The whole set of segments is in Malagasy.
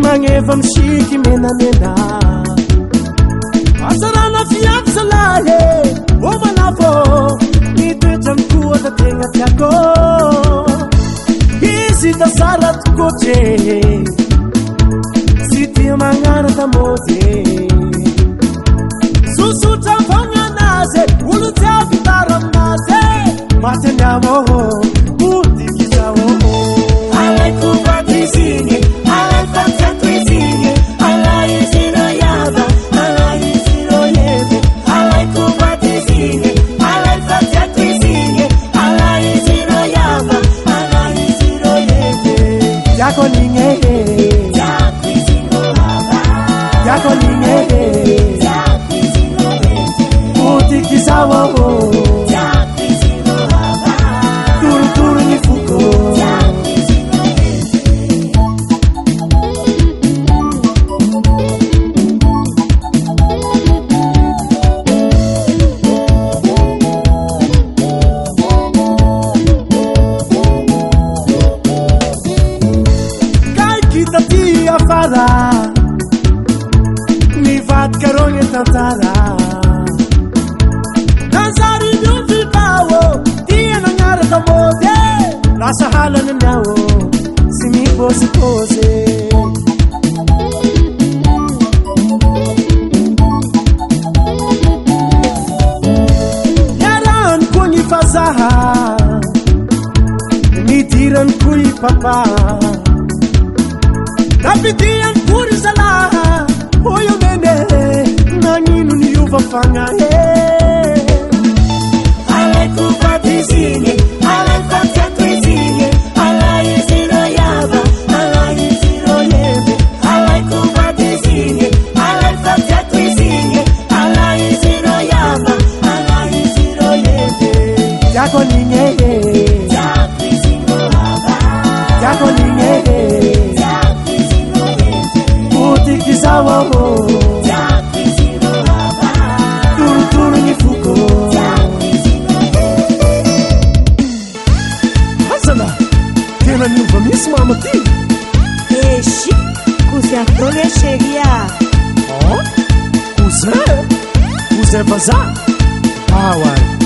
Maneva mshiki mena mena Asarana fiat salahe O manafo Nitwecha mkua da tenga tiako Hisi da sarat koche Siti mangana da mote Susu tamfanga naze Ulu tia vitara naze Mate nyamo Muti kisawo Ale kufa kisingi Sahala na nawo simi pose pose Yaran kuni fazaha Nitiran kui papa Kapitian puri salaha Oyo mene Nanginu ni uva fanga Ale kupati sini Ale kupati Yako ningege Yako ningege Puti kisawa ho Turu turu ni fuko Hasana Tena ni uvamizi mamati Eshi Kuze atrole sheria Kuze baza Awari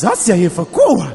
Zasia yefa kuwa